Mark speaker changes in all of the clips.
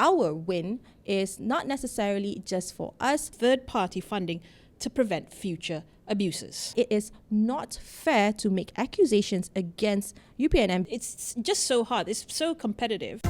Speaker 1: our win is not necessarily just for us.
Speaker 2: Third-party funding to prevent future abuses.
Speaker 1: It is not fair to make accusations against UPNM.
Speaker 2: It's just so hard. It's so competitive.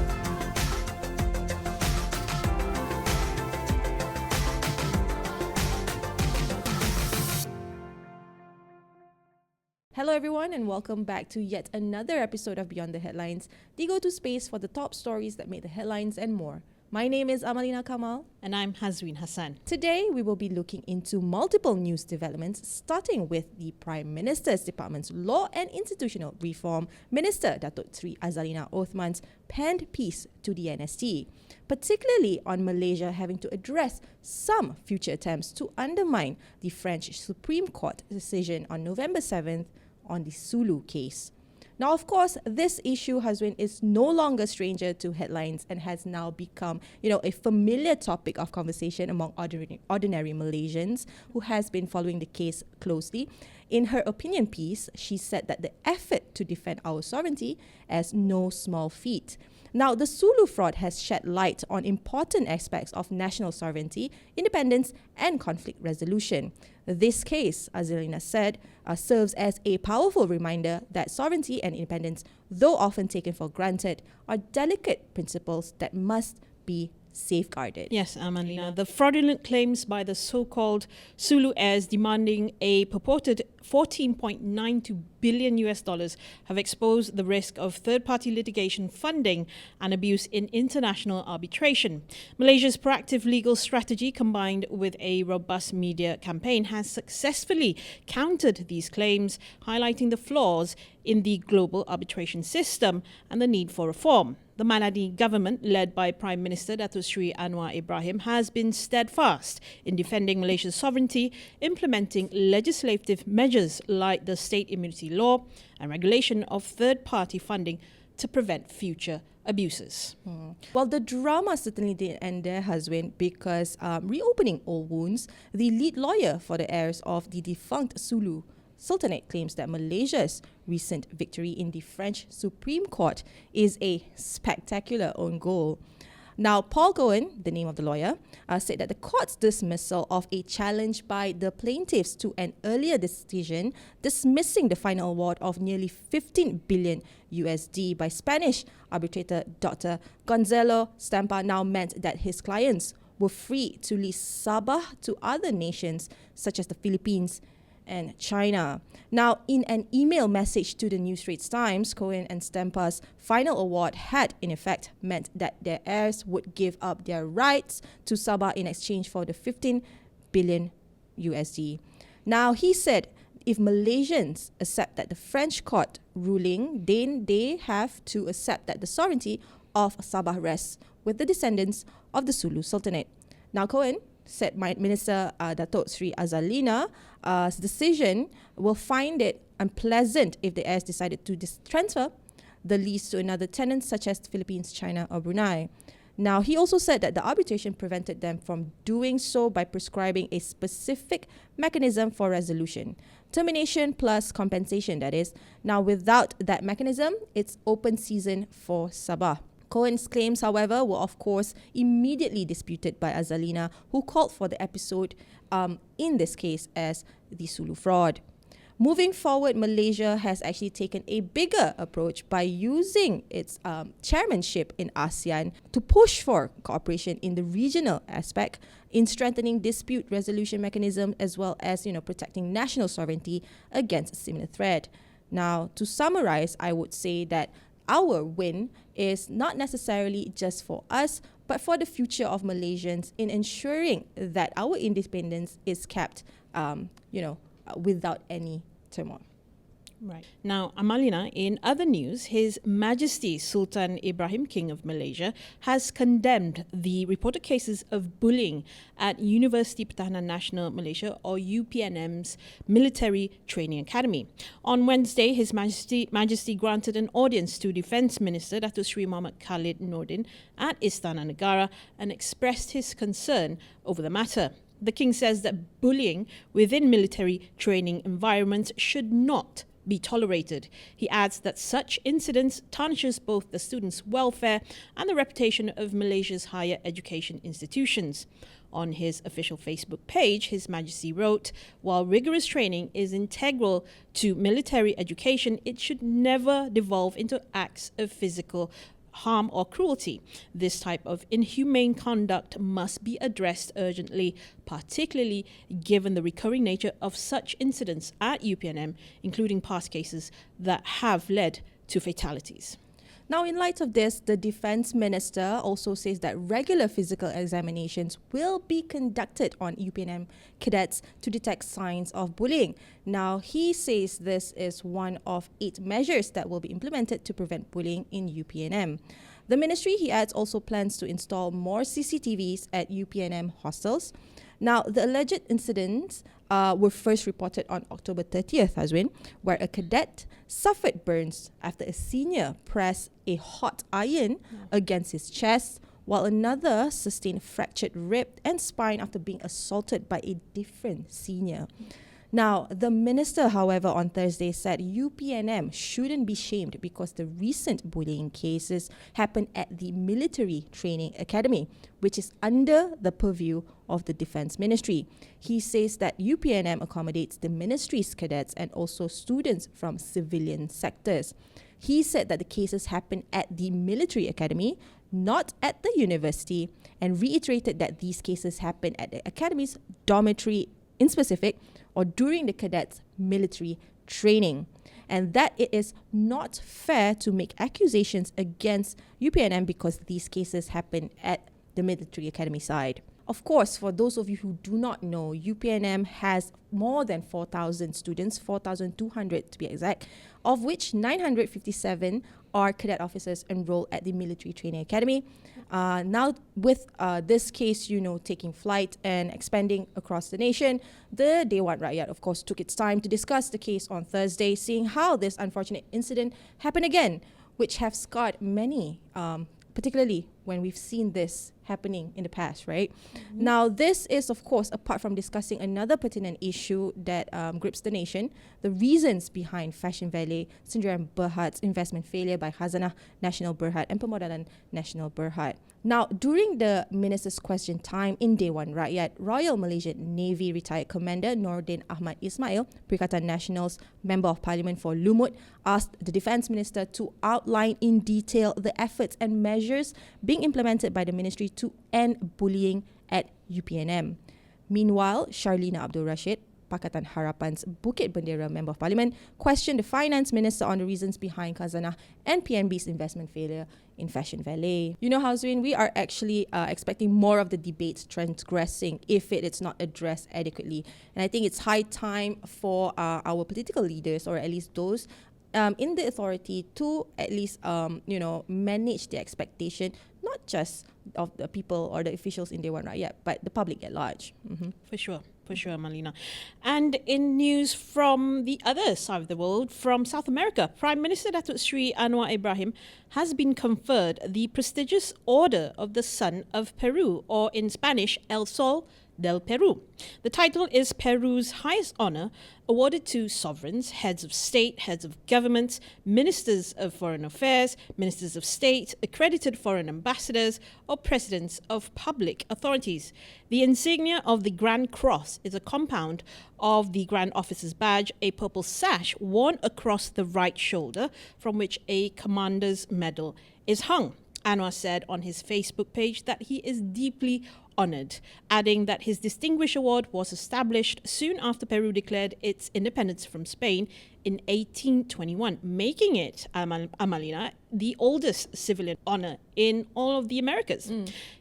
Speaker 1: Hello everyone and welcome back to yet another episode of Beyond the Headlines, the go-to space for the top stories that made the headlines and more. My name is Azalina Kamal.
Speaker 2: And I'm Hazwin Hassan.
Speaker 1: Today we will be looking into multiple news developments, starting with the Prime Minister's Department's Law and Institutional Reform Minister Datuk Seri Azalina Othman's penned piece to the NST, particularly on Malaysia having to address some future attempts to undermine the French Supreme Court decision on November 7th on the Sulu case. Now, of course, this issue, Hazwin, is no longer stranger to headlines and has now become, a familiar topic of conversation among ordinary Malaysians who has been following the case closely. In her opinion piece, she said that the effort to defend our sovereignty is no small feat. Now, the Sulu fraud has shed light on important aspects of national sovereignty, independence, and conflict resolution. This case, Azalina said, serves as a powerful reminder that sovereignty and independence, though often taken for granted, are delicate principles that must be safeguarded.
Speaker 2: Yes, Amalina. The fraudulent claims by the so-called Sulu heirs demanding a purported $14.92 billion have exposed the risk of third-party litigation funding and abuse in international arbitration. Malaysia's proactive legal strategy combined with a robust media campaign has successfully countered these claims, highlighting the flaws in the global arbitration system and the need for reform. The Maladi government, led by Prime Minister Datuk Seri Anwar Ibrahim, has been steadfast in defending Malaysia's sovereignty, implementing legislative measures like the state immunity law and regulation of third-party funding to prevent future abuses.
Speaker 1: Well, the drama certainly didn't end there, Hazwin, because reopening old wounds, the lead lawyer for the heirs of the defunct Sulu Sultanate claims that Malaysia's recent victory in the French Supreme Court is a spectacular own goal. Now, Paul Cohen, the name of the lawyer, said that the court's dismissal of a challenge by the plaintiffs to an earlier decision dismissing the final award of nearly 15 billion USD by Spanish arbitrator Dr. Gonzalo Stampa now meant that his clients were free to lease Sabah to other nations such as the Philippines and China. Now, in an email message to the New Straits Times, Cohen and Stampa's final award had, in effect, meant that their heirs would give up their rights to Sabah in exchange for the 15 billion USD. Now, he said if Malaysians accept that the French court ruling, then they have to accept that the sovereignty of Sabah rests with the descendants of the Sulu Sultanate. Now, Cohen said Minister Datuk Seri Azalina's decision will find it unpleasant if the heirs decided to transfer the lease to another tenant such as the Philippines, China or Brunei. Now, he also said that the arbitration prevented them from doing so by prescribing a specific mechanism for resolution. Termination plus compensation, that is. Now, without that mechanism, it's open season for Sabah. Cohen's claims, however, were of course immediately disputed by Azalina, who called for the episode in this case as the Sulu fraud. Moving forward, Malaysia has actually taken a bigger approach by using its chairmanship in ASEAN to push for cooperation in the regional aspect, in strengthening dispute resolution mechanism as well as protecting national sovereignty against a similar threat. Now, to summarize, I would say that our win is not necessarily just for us, but for the future of Malaysians in ensuring that our independence is kept, without any turmoil.
Speaker 2: Right. Now, Amalina, in other news, His Majesty Sultan Ibrahim, King of Malaysia, has condemned the reported cases of bullying at University Pertahanan Nasional Malaysia, or UPNM's Military Training Academy. On Wednesday, His Majesty granted an audience to Defence Minister Datuk Seri Muhammad Khalid Nordin at Istana Negara and expressed his concern over the matter. The King says that bullying within military training environments should not be tolerated. He adds that such incidents tarnishes both the students' welfare and the reputation of Malaysia's higher education institutions. On his official Facebook page, His Majesty wrote, "While rigorous training is integral to military education, it should never devolve into acts of physical harm or cruelty. This type of inhumane conduct must be addressed urgently, particularly given the recurring nature of such incidents at UPNM, including past cases that have led to fatalities."
Speaker 1: Now, in light of this, the Defence Minister also says that regular physical examinations will be conducted on UPNM cadets to detect signs of bullying. Now, he says this is one of 8 measures that will be implemented to prevent bullying in UPNM. The ministry, he adds, also plans to install more CCTVs at UPNM hostels. Now, the alleged incidents were first reported on October 30th, Azwin, where a cadet suffered burns after a senior pressed a hot iron against his chest, while another sustained fractured rib and spine after being assaulted by a different senior. Now, the minister, however, on Thursday said UPNM shouldn't be shamed because the recent bullying cases happened at the Military Training Academy, which is under the purview of the Defence Ministry. He says that UPNM accommodates the ministry's cadets and also students from civilian sectors. He said that the cases happened at the Military Academy, not at the university, and reiterated that these cases happened at the academy's dormitory in specific, or during the cadets' military training, and that it is not fair to make accusations against UPNM because these cases happen at the military academy side. Of course, for those of you who do not know, UPNM has more than 4,000 students, 4,200 to be exact, of which 957 are cadet officers enrolled at the Military Training Academy. Now, with this case, taking flight and expanding across the nation, the Dewan Rakyat, of course, took its time to discuss the case on Thursday, seeing how this unfortunate incident happened again, which have scarred many, particularly when we've seen this happening in the past, right? Mm-hmm. Now, this is, of course, apart from discussing another pertinent issue that grips the nation, the reasons behind Fashion Valet Sdn Berhad's investment failure by Khazanah Nasional Berhad and Pemodalan Nasional Berhad. Now, during the Minister's question time in Dewan Rakyat, Royal Malaysian Navy retired Commander Nordin Ahmad Ismail, Perikatan Nasional's Member of Parliament for Lumut, asked the Defence Minister to outline in detail the efforts and measures being implemented by the Ministry to end bullying at UPNM. Meanwhile, Sharlina Abdul Rashid, Pakatan Harapan's Bukit Bendera Member of Parliament, questioned the Finance Minister on the reasons behind Khazanah and PNB's investment failure in Fashion Valet. Hazrin, we are actually expecting more of the debates transgressing if it is not addressed adequately. And I think it's high time for our political leaders, or at least those in the authority, to at least, manage the expectation, not just of the people or the officials in Dewan Rakyat, but the public at large. Mm-hmm.
Speaker 2: For sure, Malina. And in news from the other side of the world, from South America, Prime Minister Datuk Sri Anwar Ibrahim has been conferred the prestigious Order of the Sun of Peru, or in Spanish, El Sol del Peru. The title is Peru's highest honor, awarded to sovereigns, heads of state, heads of governments, ministers of foreign affairs, ministers of state, accredited foreign ambassadors, or presidents of public authorities. The insignia of the Grand Cross is a compound of the Grand Officer's badge, a purple sash worn across the right shoulder, from which a commander's medal is hung. Anwar said on his Facebook page that he is deeply honoured, adding that his distinguished award was established soon after Peru declared its independence from Spain in 1821, making it, Amalina, the oldest civilian honour in all of the Americas.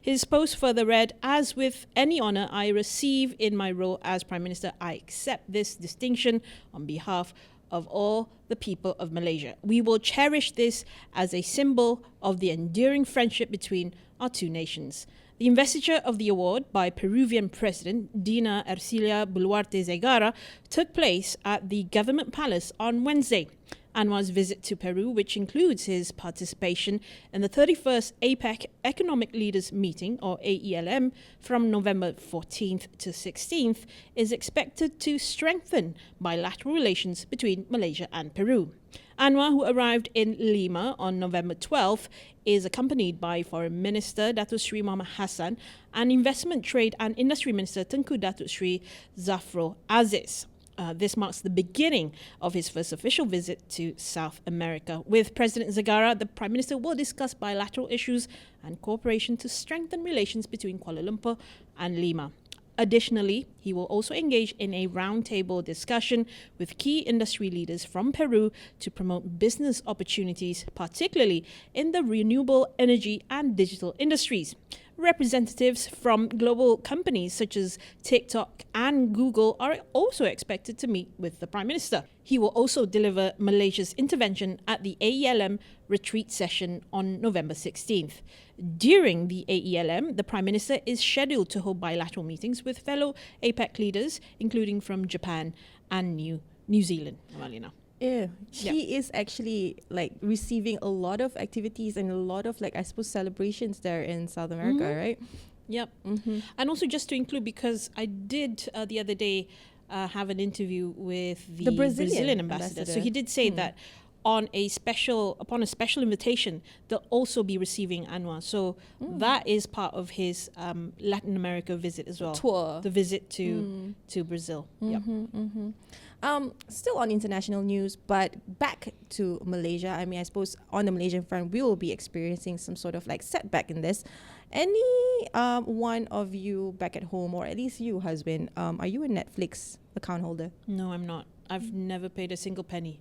Speaker 2: His post further read, "As with any honour I receive in my role as Prime Minister, I accept this distinction on behalf of all the people of Malaysia. We will cherish this as a symbol of the enduring friendship between our two nations." The investiture of the award by Peruvian President Dina Ercilia Boluarte Zegara took place at the Government Palace on Wednesday. Anwar's visit to Peru, which includes his participation in the 31st APEC Economic Leaders Meeting, or AELM, from November 14th to 16th, is expected to strengthen bilateral relations between Malaysia and Peru. Anwar, who arrived in Lima on November 12th, is accompanied by Foreign Minister Datuk Seri Muhammad Hassan and Investment, Trade and Industry Minister Tengku Datuk Seri Zafrul Aziz. This marks the beginning of his first official visit to South America. With President Zagara, the Prime Minister will discuss bilateral issues and cooperation to strengthen relations between Kuala Lumpur and Lima. Additionally, he will also engage in a roundtable discussion with key industry leaders from Peru to promote business opportunities, particularly in the renewable energy and digital industries. Representatives from global companies such as TikTok and Google are also expected to meet with the Prime Minister. He will also deliver Malaysia's intervention at the AELM retreat session on November 16th. During the AELM, the Prime Minister is scheduled to hold bilateral meetings with fellow APEC leaders, including from Japan and New Zealand. Azalina.
Speaker 1: Yeah, he is actually like receiving a lot of activities and a lot of like, I suppose, celebrations there in South America, right?
Speaker 2: Yep. And also just to include, because I did the other day have an interview with the Brazilian ambassador. So he did say that upon a special invitation, they'll also be receiving Anwar. So that is part of his Latin America visit as well.
Speaker 1: Tour.
Speaker 2: The visit to Brazil. Yep.
Speaker 1: Still on international news, but back to Malaysia. I mean, I suppose on the Malaysian front, we will be experiencing some sort of like setback in this. Any one of you back at home, or at least you, husband, are you a Netflix account holder?
Speaker 2: No, I'm not. I've never paid a single penny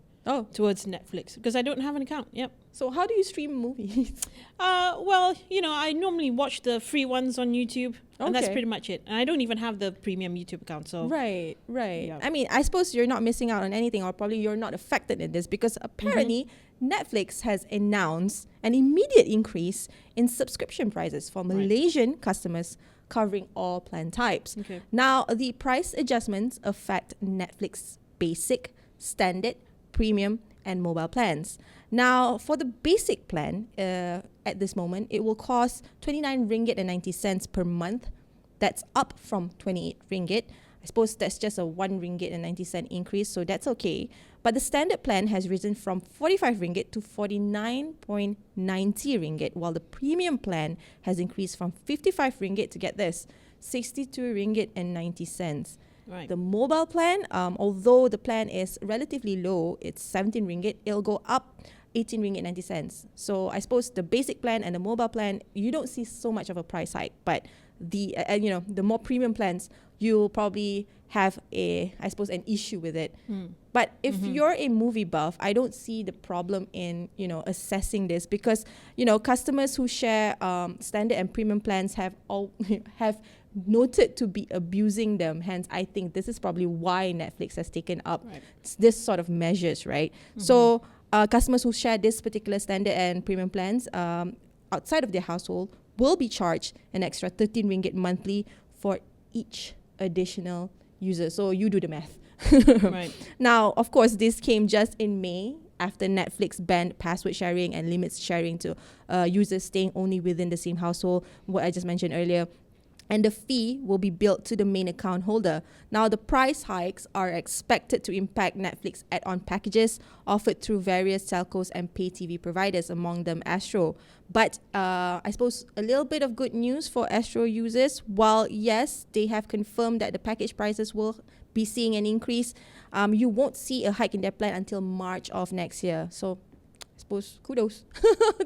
Speaker 1: towards
Speaker 2: Netflix because I don't have an account. Yep.
Speaker 1: So how do you stream movies?
Speaker 2: Well, I normally watch the free ones on YouTube, and that's pretty much it. And I don't even have the premium YouTube account. So
Speaker 1: Right. Yeah. I mean, I suppose you're not missing out on anything, or probably you're not affected in this, because apparently Netflix has announced an immediate increase in subscription prices for Malaysian customers, covering all plan types.
Speaker 2: Okay.
Speaker 1: Now, the price adjustments affect Netflix Basic, Standard, Premium and mobile plans. Now, for the basic plan, at this moment, it will cost 29 ringgit and 90 cents per month. That's up from 28 ringgit. I suppose that's just a 1 ringgit and 90 cent increase, so that's okay. But the standard plan has risen from 45 ringgit to 49.90 ringgit, while the premium plan has increased from 55 ringgit to, get this, 62 ringgit and 90 cents.
Speaker 2: Right.
Speaker 1: The mobile plan, although the plan is relatively low, it's 17 ringgit, it'll go up 18 ringgit 90 cents. So I suppose the basic plan and the mobile plan, you don't see so much of a price hike, but the the more premium plans, you'll probably have an issue with it. But if you're a movie buff, I don't see the problem in assessing this, because customers who share standard and premium plans have noted to be abusing them. Hence, I think this is probably why Netflix has taken up this sort of measures, right? So customers who share this particular standard and premium plans outside of their household will be charged an extra 13 ringgit monthly for each additional user. So you do the math.
Speaker 2: Right.
Speaker 1: Now, of course, this came just in May, after Netflix banned password sharing and limits sharing to users staying only within the same household, what I just mentioned earlier. And the fee will be billed to the main account holder. Now, the price hikes are expected to impact Netflix add-on packages offered through various telcos and pay TV providers, among them Astro. But I suppose a little bit of good news for Astro users. While, yes, they have confirmed that the package prices will be seeing an increase, you won't see a hike in their plan until March of next year. So I suppose kudos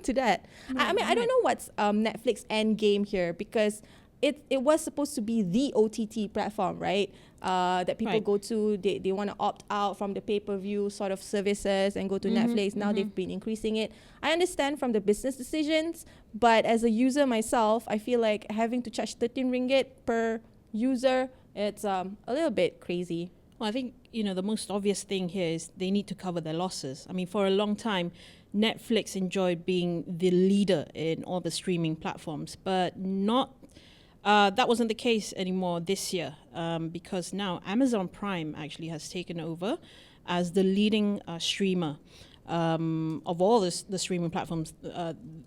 Speaker 1: to that. I mean, I don't know what's Netflix end game here, because it was supposed to be the OTT platform, right? That people go to. They want to opt out from the pay-per-view sort of services and go to Netflix. Now they've been increasing it. I understand from the business decisions, but as a user myself, I feel like having to charge 13 ringgit per user, it's a little bit crazy.
Speaker 2: Well, I think, the most obvious thing here is they need to cover their losses. I mean, for a long time, Netflix enjoyed being the leader in all the streaming platforms, but that wasn't the case anymore this year, because now Amazon Prime actually has taken over as the leading streamer of all the streaming platforms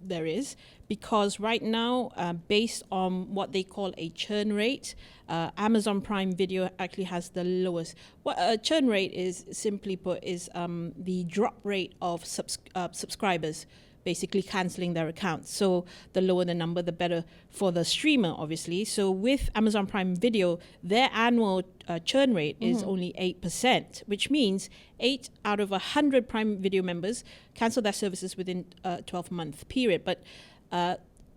Speaker 2: there is, because right now, based on what they call a churn rate, Amazon Prime Video actually has the lowest. What a churn rate is, simply put, is the drop rate of subscribers basically cancelling their accounts. So the lower the number, the better for the streamer, obviously. So with Amazon Prime Video, their annual churn rate is only 8%, which means 8 out of 100 Prime Video members cancel their services within a 12-month period. But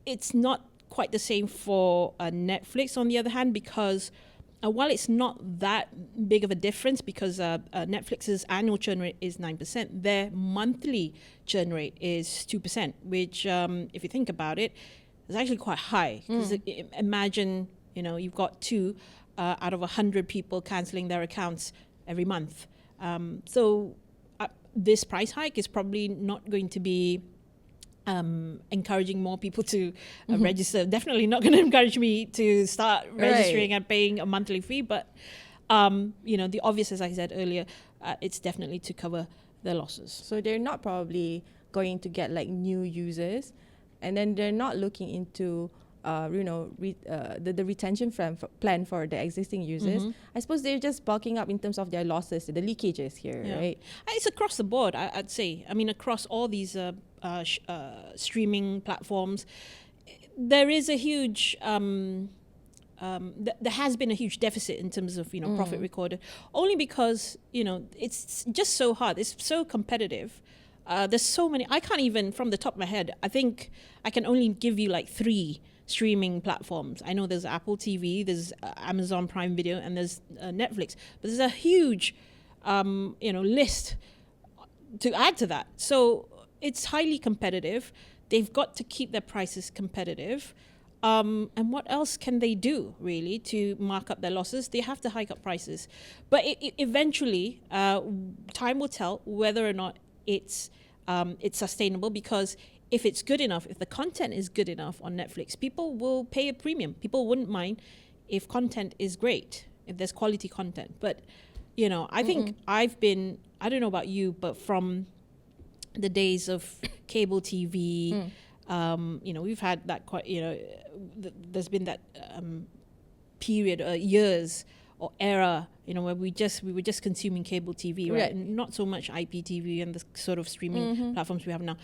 Speaker 2: it's not quite the same for Netflix, on the other hand, because while it's not that big of a difference, because Netflix's annual churn rate is 9%, their monthly churn rate is 2%, which, if you think about it, is actually quite high. Because imagine, you've got 2 out of 100 people cancelling their accounts every month. So this price hike is probably not going to be encouraging more people to register. Definitely not going to encourage me to start registering and paying a monthly fee. But, the obvious, as I said earlier, it's definitely to cover their losses.
Speaker 1: So they're not probably going to get like new users, and then they're not looking into the retention plan for the existing users. I suppose they're just bulking up in terms of their losses, the leakages here, right?
Speaker 2: It's across the board, I'd say. I mean, across all these streaming platforms, there is a huge there has been a huge deficit in terms of profit recorded, only because it's just so hard. It's so competitive. There's so many. I can't even, from the top of my head, I think I can only give you like 3 streaming platforms. I know there's Apple TV, there's Amazon Prime Video, and there's Netflix. But there's a huge list to add to that. So it's highly competitive. They've got to keep their prices competitive. And what else can they do, really, to mark up their losses? They have to hike up prices. But eventually, time will tell whether or not it's sustainable, because if it's good enough, if the content is good enough on Netflix, people will pay a premium. People wouldn't mind if content is great, if there's quality content. But, I think I've been, I don't know about you, but from the days of cable TV, we've had that quite, there's been that period, years or era, where we were just consuming cable TV, right? And not so much IPTV and the sort of streaming platforms we have now.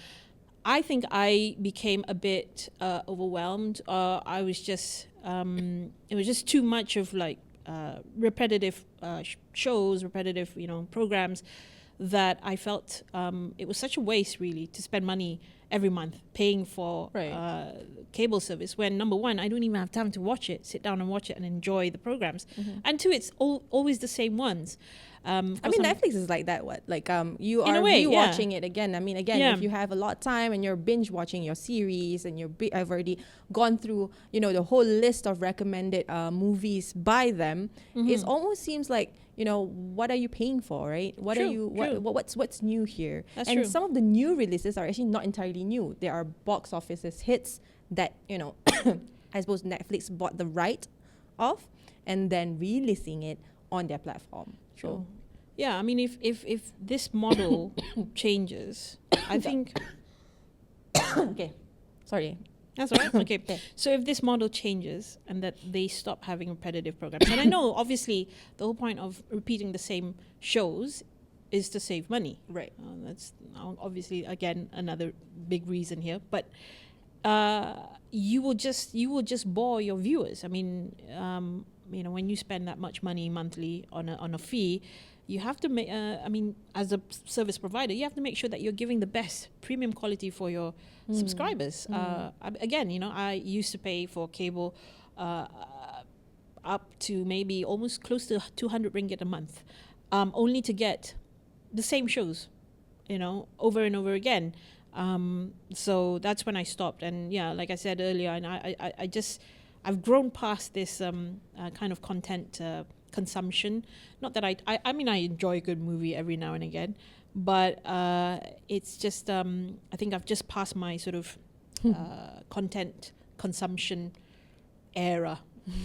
Speaker 2: I think I became a bit overwhelmed. I was just, it was just too much of like repetitive shows, repetitive, programs, that I felt it was such a waste, really, to spend money every month paying for cable service, when, number one, I don't even have time to sit down and watch it and enjoy the programs. And two, it's always the same ones.
Speaker 1: Netflix is like that. You are rewatching it again. If you have a lot of time and you're binge watching your series, and I've already gone through, the whole list of recommended movies by them, it almost seems like, what are you paying for, right? What's new here?
Speaker 2: That's
Speaker 1: and
Speaker 2: true.
Speaker 1: Some of the new releases are actually not entirely new. There are box offices hits that, I suppose Netflix bought the right of, and then releasing it on their platform.
Speaker 2: Sure. Yeah, if this model changes, I think...
Speaker 1: Okay, sorry.
Speaker 2: That's all right. Okay. So if this model changes and that they stop having repetitive programs, and I know obviously the whole point of repeating the same shows is to save money.
Speaker 1: Right.
Speaker 2: That's obviously, again, another big reason here. But you will just bore your viewers. When you spend that much money monthly on a fee, you have to make, as a service provider, you have to make sure that you're giving the best premium quality for your subscribers. I used to pay for cable up to maybe almost close to 200 ringgit a month, only to get the same shows, over and over again. So that's when I stopped. And like I said earlier, and I've grown past this kind of content consumption. Not that I enjoy a good movie every now and again, but it's just I think I've just passed my sort of content consumption era.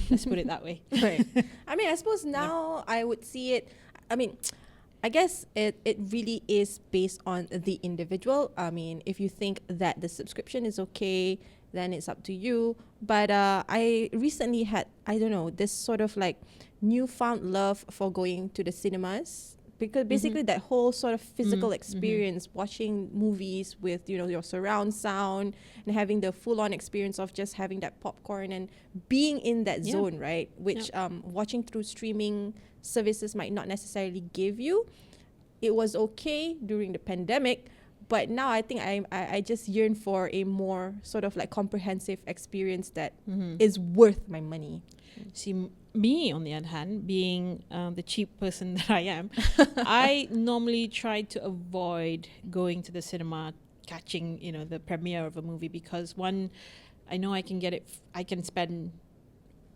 Speaker 2: Let's put it that way.
Speaker 1: Right. I suppose now I would see it. I guess it really is based on the individual. I mean, if you think that the subscription is okay, then it's up to you. But I recently had, I don't know, this sort of like newfound love for going to the cinemas. Because basically that whole sort of physical experience, watching movies with, your surround sound and having the full-on experience of just having that popcorn and being in that zone, right? Which watching through streaming services might not necessarily give you. It was okay during the pandemic, but now I think I just yearn for a more sort of like comprehensive experience that is worth my money.
Speaker 2: See, me, on the other hand, being the cheap person that I am, I normally try to avoid going to the cinema, catching, the premiere of a movie, because one, I know I can get it, I can spend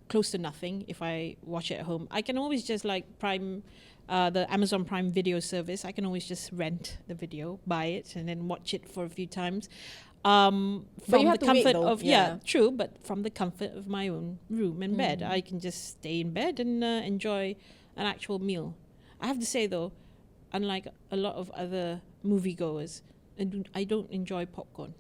Speaker 2: close to nothing if I watch it at home. I can always just like the Amazon Prime Video service, I can always just rent the video, buy it, and then watch it for a few times. From the comfort of true, but from the comfort of my own room and bed, I can just stay in bed and enjoy an actual meal. I have to say though, unlike a lot of other moviegoers, I don't enjoy popcorn.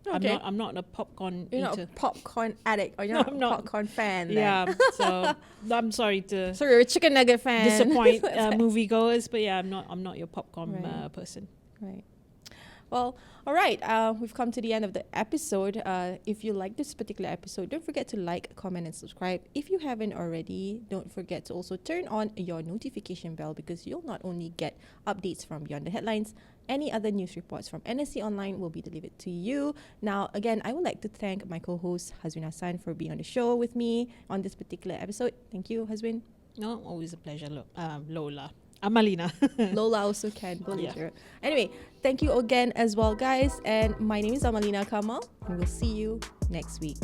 Speaker 1: Okay.
Speaker 2: I'm not a popcorn
Speaker 1: You're
Speaker 2: eater.
Speaker 1: not a popcorn addict, or you're not a popcorn fan. Then.
Speaker 2: Yeah, so I'm sorry to
Speaker 1: you're a chicken nugget fan.
Speaker 2: disappoint moviegoers, but yeah, I'm not your popcorn person.
Speaker 1: Right. Well, all right. We've come to the end of the episode. If you like this particular episode, don't forget to like, comment, and subscribe. If you haven't already, don't forget to also turn on your notification bell, because you'll not only get updates from Beyond the Headlines, any other news reports from NSTOnline will be delivered to you. Now, again, I would like to thank my co-host, Hazwin Hassan, for being on the show with me on this particular episode. Thank you, Hazwin.
Speaker 2: No, always a pleasure, Lola. Azalina.
Speaker 1: Lola also can. Anyway, thank you again as well, guys. And my name is Azalina Kamal, and we'll see you next week.